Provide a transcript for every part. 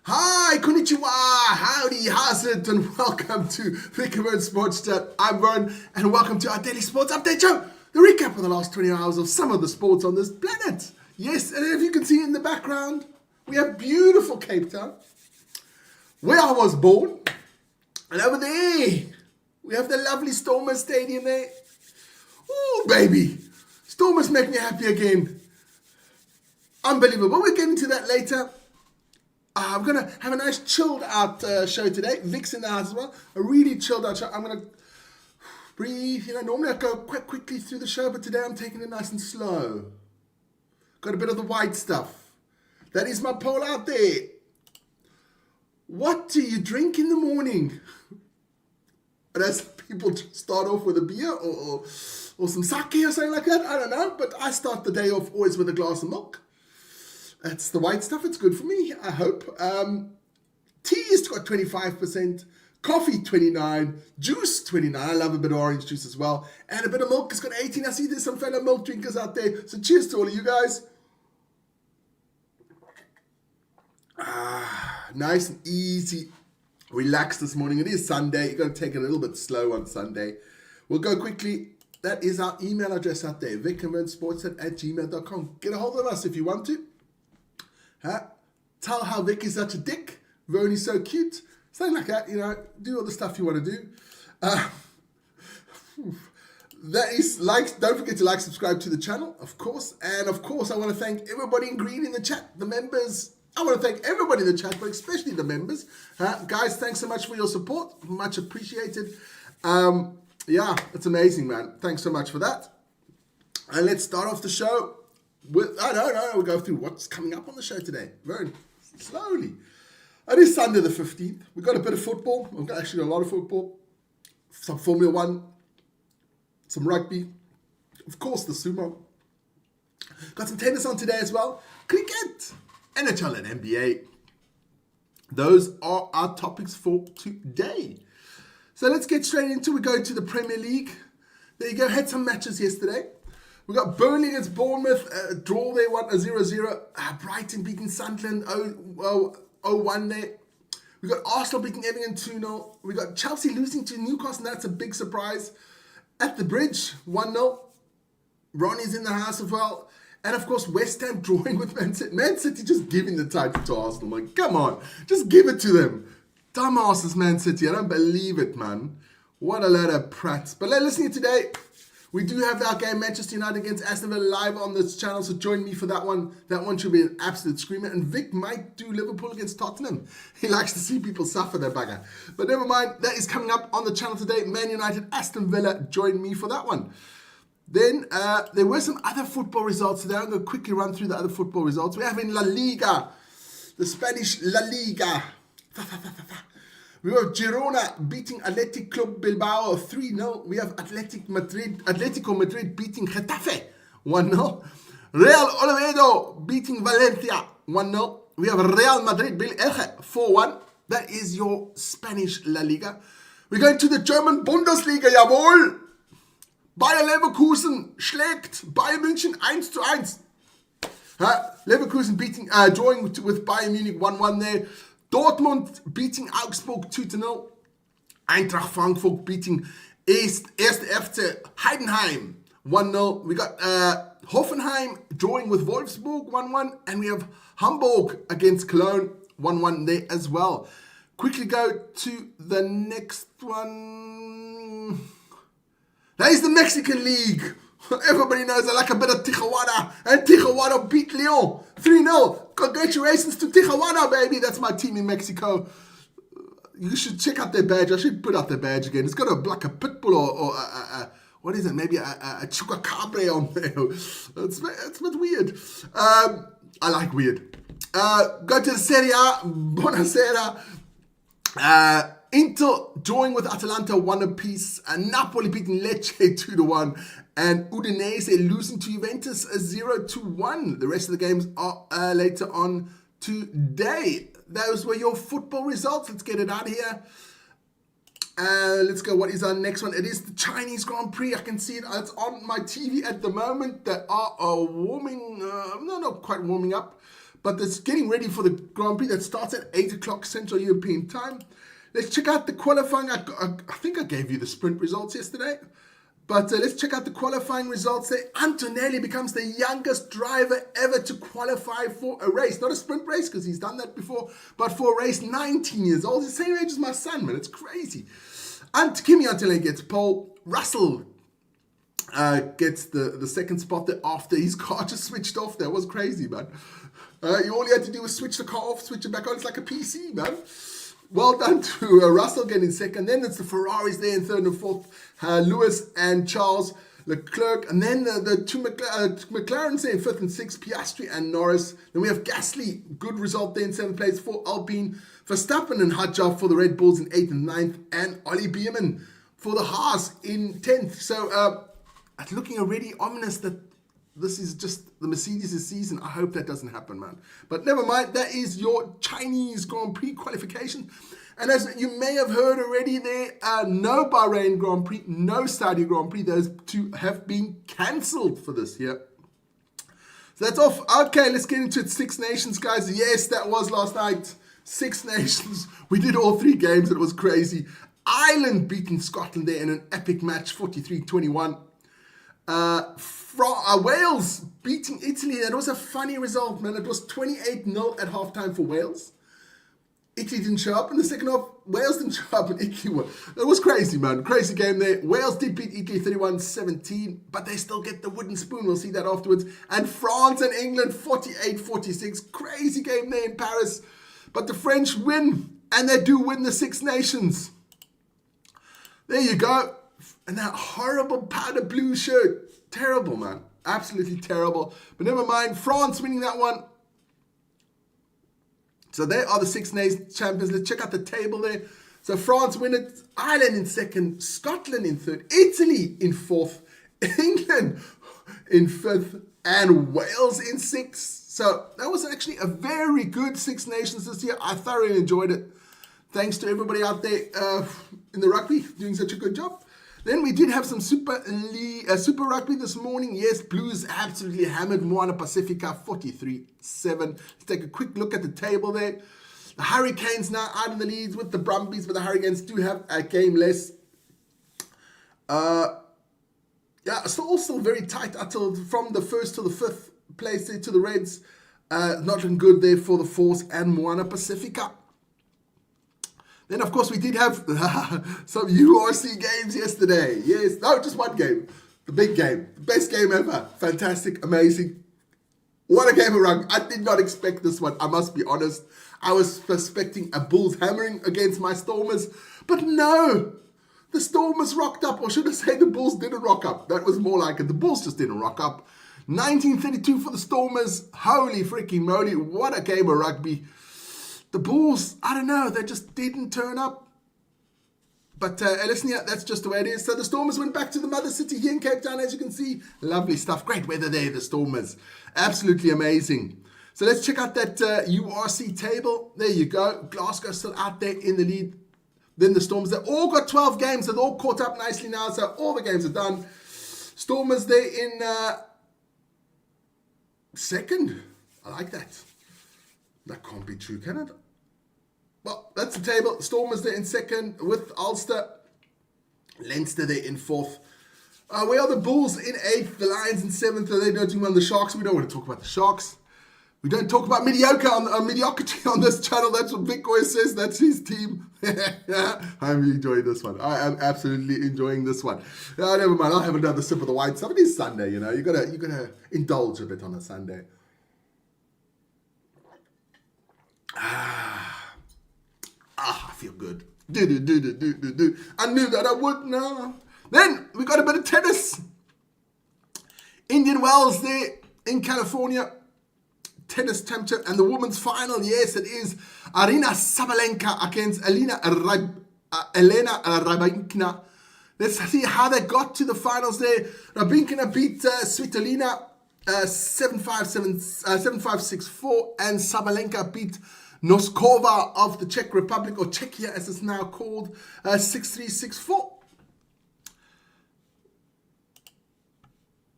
Hi, konnichiwa, howdy, how's it, and welcome to Vic and Vern Sports Chat. I'm Vern, and welcome to our daily sports update show, the recap of the last 20 hours of some of the sports on this planet. Yes, and if you can see in the background, we have beautiful Cape Town, where I was born, and over there, we have the lovely Stormers Stadium there. Ooh, baby, Stormers make me happy again. Unbelievable. We'll get into that later. I'm going to have a nice chilled out show today. Vic's in the house as well. A really chilled out show. I'm going to breathe. Normally I go quite quickly through the show, but today I'm taking it nice and slow. Got a bit of the white stuff. That is my poll out there. What do you drink in the morning? And as people start off with a beer or some sake or something like that, I don't know. But I start the day off always with a glass of milk. That's the white stuff. It's good for me, I hope. Tea has got 25%, coffee 29%, juice 29%. I love a bit of orange juice as well. And a bit of milk has got 18%. I see there's some fellow milk drinkers out there. So cheers to all of you guys. Nice and easy. Relax this morning. It is Sunday. You're going to take it a little bit slow on Sunday. We'll go quickly. That is our email address out there, vicandvernsports@gmail.com. Get a hold of us if you want to. Tell how Vic is such a dick. Vern's so cute. Something like that, do all the stuff you want to do. That is, don't forget to subscribe to the channel, of course. And of course, I want to thank everybody in green in the chat, the members. I want to thank everybody in the chat, but especially the members. Guys, thanks so much for your support. Much appreciated. Yeah, it's amazing, man. Thanks so much for that. And let's start off the show. We'll go through what's coming up on the show today. Very slowly. It is Sunday the 15th. We've got a bit of football. We've got actually a lot of football. Some Formula 1. Some rugby. Of course, the sumo. Got some tennis on today as well. Cricket. NHL and NBA. Those are our topics for today. So let's get straight into it. We go to the Premier League. There you go. Had some matches yesterday. We got Burnley against Bournemouth, draw there, 0-0. Brighton beating Sunderland 0-1 there. We got Arsenal beating Everton 2-0. We got Chelsea losing to Newcastle, and that's a big surprise. At the Bridge, 1-0. Ronnie's in the house as well. And of course, West Ham drawing with Man City. Man City just giving the title to Arsenal. Man, come on, just give it to them. Dumbasses, Man City. I don't believe it, man. What a load of prats. But let's listen today. We do have our game, Manchester United against Aston Villa, live on this channel, so join me for that one. That one should be an absolute screamer. And Vic might do Liverpool against Tottenham. He likes to see people suffer, that bugger. But never mind, that is coming up on the channel today. Man United, Aston Villa, join me for that one. Then there were some other football results today. I'm going to quickly run through the other football results. We have in La Liga, the Spanish La Liga. We have Girona beating Athletic Club Bilbao 3-0. We have Atletico Madrid beating Getafe 1-0. Real Oviedo beating Valencia 1-0. We have Real Madrid beating Elche 4-1. That is your Spanish La Liga. We're going to the German Bundesliga, jawohl. Bayer Leverkusen schlägt Bayern München 1-1. Leverkusen drawing with Bayern Munich 1-1 there. Dortmund beating Augsburg 2-0. Eintracht Frankfurt beating 1. FC Heidenheim 1-0. We got Hoffenheim drawing with Wolfsburg 1-1. And we have Hamburg against Cologne 1-1 there as well. Quickly go to the next one. That is the Mexican League. Everybody knows I like a bit of Tijuana. And Tijuana beat Leon 3-0. Congratulations to Tijuana, baby. That's my team in Mexico. You should check out their badge. I should put out their badge again. It's got like a pit bull or what is it? Maybe a chupacabra on there. It's a bit weird. I like weird. Go to the Serie A. Buonasera. Inter drawing with Atalanta 1 apiece. Napoli beating Lecce 2-1. And Udinese losing to Juventus 0-1. The rest of the games are later on today. Those were your football results. Let's get it out of here. Let's go. What is our next one? It is the Chinese Grand Prix. I can see it. It's on my TV at the moment. They are warming, no, not quite warming up. but it's getting ready for the Grand Prix that starts at 8 o'clock Central European time. Let's check out the qualifying. I think I gave you the sprint results yesterday. But let's check out the qualifying results there. Antonelli becomes the youngest driver ever to qualify for a race. Not a sprint race, because he's done that before, but for a race, 19 years old. He's the same age as my son, man. It's crazy. And Kimi Antonelli gets pole. Russell gets the second spot there after his car just switched off. That was crazy, man. All you had to do was switch the car off, switch it back on. It's like a PC, man. Well done to Russell getting second. Then it's the Ferraris there in third and fourth. Lewis and Charles Leclerc. And then the two McLarens there in fifth and sixth. Piastri and Norris. Then we have Gasly. Good result there in seventh place for Alpine. Verstappen and Hadjar for the Red Bulls in eighth and ninth. And Ollie Beerman for the Haas in 10th. So it's looking already ominous that this is just the Mercedes' season. I hope that doesn't happen, man. But never mind. That is your Chinese Grand Prix qualification. And as you may have heard already there, no Bahrain Grand Prix, no Saudi Grand Prix. Those two have been cancelled for this year. So that's off. Okay, let's get into it. Six Nations, guys. Yes, that was last night. Six Nations. We did all three games. It was crazy. Ireland beating Scotland there in an epic match, 43-21. Wales beating Italy. That was a funny result, man. It was 28-0 at halftime for Wales. Italy didn't show up in the second half. Wales didn't show up, and Italy won. It was crazy, man. Crazy game there. Wales did beat Italy 31-17, but they still get the wooden spoon. We'll see that afterwards. And France and England 48-46. Crazy game there in Paris. But the French win, and they do win the Six Nations. There you go. And that horrible powder blue shirt. Terrible, man. Absolutely terrible. But never mind. France winning that one. So they are the Six Nations champions. Let's check out the table there. So France win it. Ireland in second. Scotland in third. Italy in fourth. England in fifth. And Wales in sixth. So that was actually a very good Six Nations this year. I thoroughly enjoyed it. Thanks to everybody out there in the rugby doing such a good job. Then we did have some Super Rugby this morning. Yes, Blues absolutely hammered Moana Pacifica 43-7. Let's take a quick look at the table there. The Hurricanes now out in the leads with the Brumbies, but the Hurricanes do have a game less. Still very tight until from the first to the fifth place there to the Reds. Not looking good there for the Force and Moana Pacifica. Then, of course, we did have some URC games yesterday. Yes, no, just one game. The big game. The best game ever. Fantastic, amazing. What a game of rugby. I did not expect this one, I must be honest. I was expecting a Bulls hammering against my Stormers. But no, the Stormers rocked up. Or should I say the Bulls didn't rock up. That was more like it. The Bulls just didn't rock up. 1932 for the Stormers. Holy freaking moly. What a game of rugby. The Bulls, I don't know, they just didn't turn up. But listen here, that's just the way it is. So the Stormers went back to the mother city here in Cape Town, as you can see. Lovely stuff. Great weather there, the Stormers. Absolutely amazing. So let's check out that URC table. There you go. Glasgow still out there in the lead. Then the Stormers, they all got 12 games. They're all caught up nicely now, so all the games are done. Stormers there in second. I like that. That can't be true, can it? Well, that's the table. Stormers there in second with Ulster. Leinster there in fourth. Where are the Bulls in eighth? The Lions in seventh. Are they not doing on the Sharks? We don't want to talk about the Sharks. We don't talk about mediocrity on this channel. That's what Vic always says. That's his team. I'm enjoying this one. I am absolutely enjoying this one. Never mind. I'll have another sip of the white stuff. It is Sunday, you know. You gotta indulge a bit on a Sunday. I feel good. I knew that I would. No. Then we got a bit of tennis. Indian Wells there in California. Tennis championship and the women's final. Yes, it is Aryna Sabalenka against Elena Rybakina. Let's see how they got to the finals there. Rybakina beat Svitolina 7-5, 6-4, and Sabalenka beat Noskova of the Czech Republic, or Czechia as it's now called, 6-3, 6-4.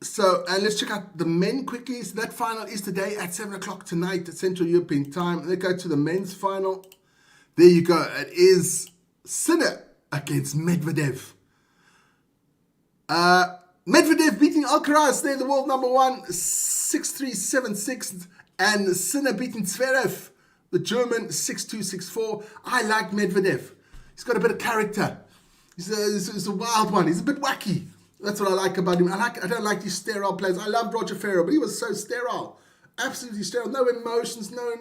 So, and let's check out the men quickly. So that final is today at 7 o'clock tonight at Central European time. Let's go to the men's final. There you go. It is Sinner against Medvedev. Medvedev beating Alcaraz. They're the world number one, 6-3, 7-6. And Sinner beating Zverev, the German, 6-2, 6-4. I like Medvedev. He's got a bit of character. He's a wild one. He's a bit wacky. That's what I like about him. I don't like these sterile players. I loved Roger Federer, but he was so sterile. Absolutely sterile. No emotions, no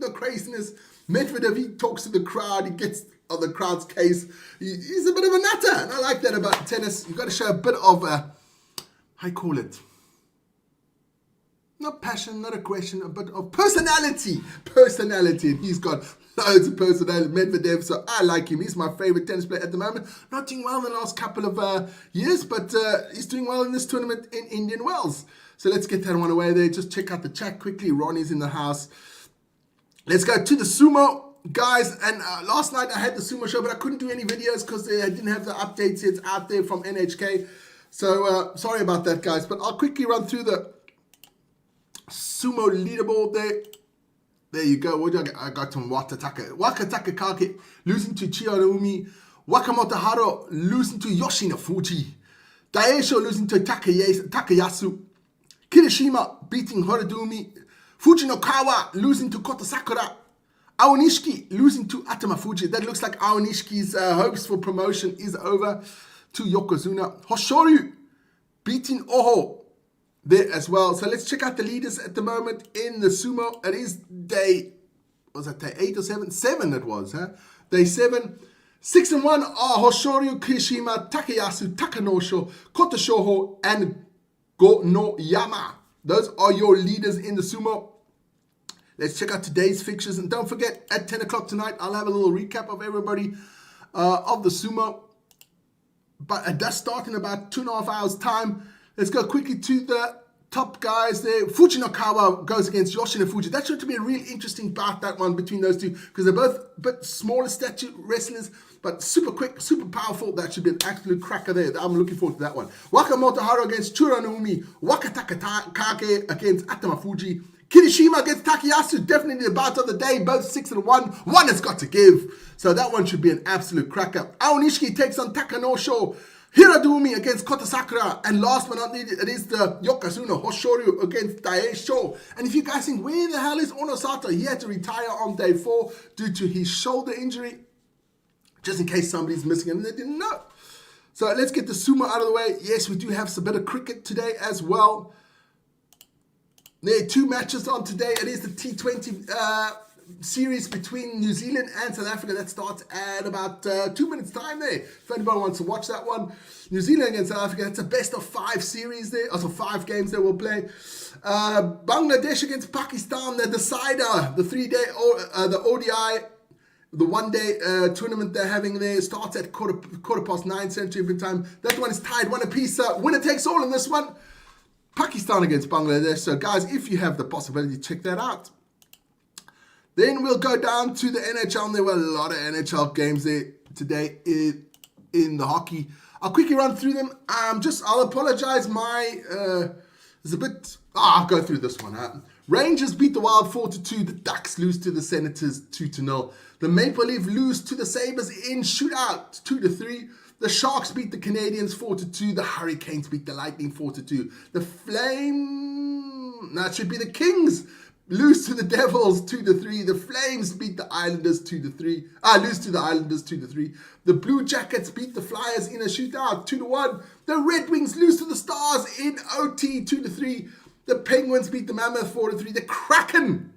craziness. Medvedev, he talks to the crowd. He gets on the crowd's case. He's a bit of a nutter. And I like that about tennis. You've got to show a bit of, I call it, not passion, not aggression, but of personality. Personality. And he's got loads of personality. Medvedev, so I like him. He's my favorite tennis player at the moment. Not doing well in the last couple of years, but he's doing well in this tournament in Indian Wells. So let's get that one away there. Just check out the chat quickly. Ronnie's in the house. Let's go to the sumo, guys. And last night I had the sumo show, but I couldn't do any videos because I didn't have the updates yet out there from NHK. So sorry about that, guys. But I'll quickly run through the sumo leaderboard there. There you go. What do I get? I got from Wakataka Kake losing to Chiyoumi. Wakamoto Haro losing to Yoshino Fuji. Daisho losing to Takayasu. Kirishima beating Horodumi. Fujinokawa losing to Kota Sakura. Aonishiki losing to Atama Fuji. That looks like Aonishiki's hopes for promotion is over to Yokozuna. Hoshoryu beating Oho there as well. So let's check out the leaders at the moment in the sumo. It is day 8 or 7? 7 it was, huh? Day 7. 6 and 1 are Hoshoryu, Kirishima, Takayasu, Takanosho, Kotoshoho, and Gonoyama. Those are your leaders in the sumo. Let's check out today's fixtures. And don't forget, at 10 o'clock tonight, I'll have a little recap of everybody of the sumo. But it does start in about 2.5 hours' time. Let's go quickly to the top guys there. Fujinokawa goes against Yoshino Fuji. That should be a real interesting bout, that one, between those two, because they're both a bit smaller stature wrestlers, but super quick, super powerful. That should be an absolute cracker there. I'm looking forward to that one. Wakamoto Haro against Churanumi. Wakataka Kake against Atama Fuji. Kirishima against Takayasu, definitely the bout of the day, both 6 and 1. One has got to give. So that one should be an absolute cracker. Aonishiki takes on Takanosho. Hiradumi against Kota Sakura. And last but not least, it is the Yokozuna Hoshoryu against Daisho. And if you guys think, where the hell is Onosato? He had to retire on day 4 due to his shoulder injury. Just in case somebody's missing and they didn't know. So let's get the sumo out of the way. Yes, we do have some bit of cricket today as well. There are 2 matches on today. It is the T20 series between New Zealand and South Africa. That starts at about 2 minutes time there. If anybody wants to watch that one. New Zealand against South Africa. That's a best of 5 series there. Also 5 games that we'll play. Bangladesh against Pakistan. The decider. The 3-day, the ODI, the 1-day tournament they're having there starts at quarter past 9 Central European time. That one is tied 1 apiece. Winner takes all in this one. Pakistan against Bangladesh. So guys, if you have the possibility, check that out. Then we'll go down to the NHL. And there were a lot of NHL games there today in the hockey. I'll quickly run through them. I'll apologize. There's a bit. I'll go through this one. Rangers beat the Wild 4-2. The Ducks lose to the Senators 2-0. The Maple Leafs lose to the Sabres in shootout 2-3. The Sharks beat the Canadians 4-2. The Hurricanes beat the Lightning 4-2. The that should be the Kings, lose to the Devils 2-3. The Flames beat the Islanders 2-3. Lose to the Islanders 2-3. The Blue Jackets beat the Flyers in a shootout 2-1. The Red Wings lose to the Stars in OT 2-3. The Penguins beat the Mammoth 4-3. The Kraken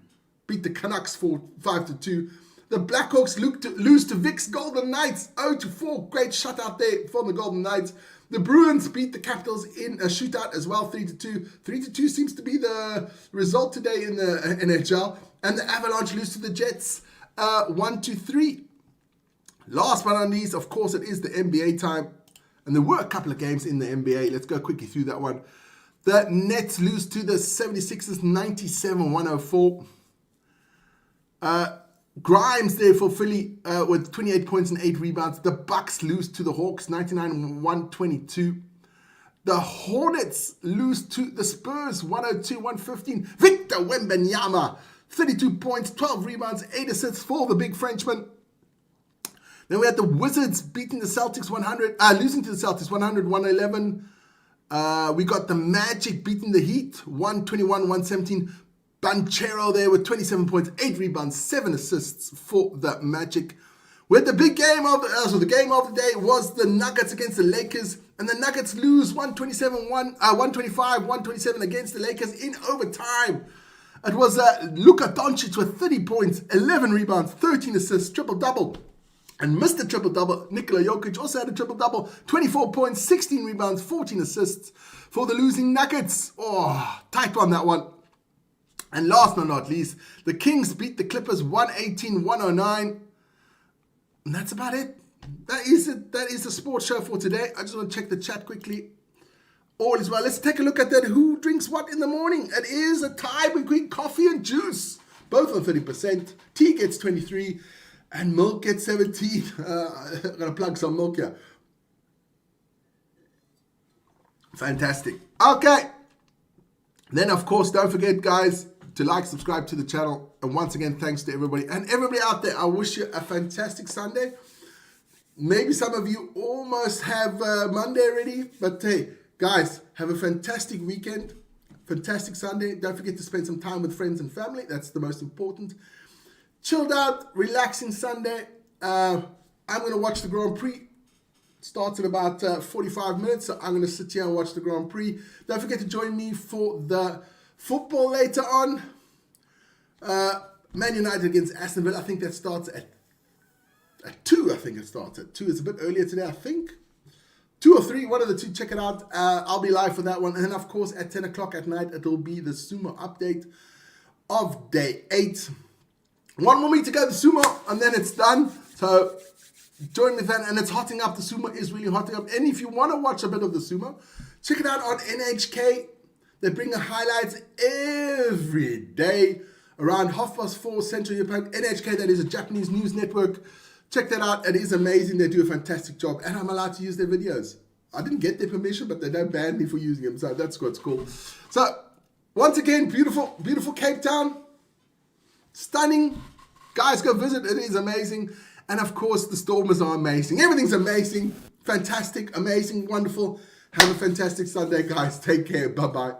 beat the Canucks 5-2. The Blackhawks lose to Vic's Golden Knights 0-4. Great shutout there from the Golden Knights. The Bruins beat the Capitals in a shootout as well, 3-2. 3-2 seems to be the result today in the NHL. And the Avalanche lose to the Jets 1-3. Last but not least, of course, it is the NBA time. And there were a couple of games in the NBA. Let's go quickly through that one. The Nets lose to the 76ers 97-104. Grimes there for Philly with 28 points and 8 rebounds. The Bucks lose to the Hawks 99-122. The Hornets lose to the Spurs 102-115. Victor Wembanyama, 32 points, 12 rebounds, 8 assists for the big Frenchman. Then we had the Wizards beating the Celtics losing to the Celtics 100-111. We got the Magic beating the Heat 121-117. Banchero there with 27 points, 8 rebounds, 7 assists for the Magic. With the big game of the game of the day was the Nuggets against the Lakers, and the Nuggets lose 125-127 against the Lakers in overtime. It was Luka Doncic with 30 points, 11 rebounds, 13 assists, triple-double. And Mr. Triple-double, Nikola Jokic also had a triple-double, 24 points, 16 rebounds, 14 assists for the losing Nuggets. Oh, tight one, that one. And last but not least, the Kings beat the Clippers 118-109. And that's about it. That is it. That is the sports show for today. I just want to check the chat quickly. All is well. Let's take a look at that. Who drinks what in the morning? It is a tie between coffee and juice. Both on 30%. Tea gets 23. And milk gets 17. I'm going to plug some milk here. Fantastic. Okay. Then, of course, don't forget, guys, to like, subscribe to the channel. And once again, thanks to everybody. And everybody out there, I wish you a fantastic Sunday. Maybe some of you almost have Monday already. But hey, guys, have a fantastic weekend. Fantastic Sunday. Don't forget to spend some time with friends and family. That's the most important. Chilled out, relaxing Sunday. I'm going to watch the Grand Prix. Starts in about 45 minutes. So I'm going to sit here and watch the Grand Prix. Don't forget to join me for the football later on. Man United against Aston Villa. I think that starts at 2. I think it starts at 2. It's a bit earlier today, I think. 2 or 3, one of the two. Check it out. I'll be live for that one. And then, of course, at 10 o'clock at night, it'll be the Sumo update of day 8. One more week to go, the Sumo, and then it's done. So join me then. And it's hotting up. The Sumo is really hotting up. And if you want to watch a bit of the Sumo, check it out on NHK. They bring the highlights every day around 4:30 Central European. NHK, that is a Japanese news network. Check that out. It is amazing. They do a fantastic job. And I'm allowed to use their videos. I didn't get their permission, but they don't ban me for using them. So that's what's cool. So once again, beautiful, beautiful Cape Town. Stunning. Guys, go visit. It is amazing. And of course, the Stormers are amazing. Everything's amazing. Fantastic, amazing, wonderful. Have a fantastic Sunday, guys. Take care. Bye-bye.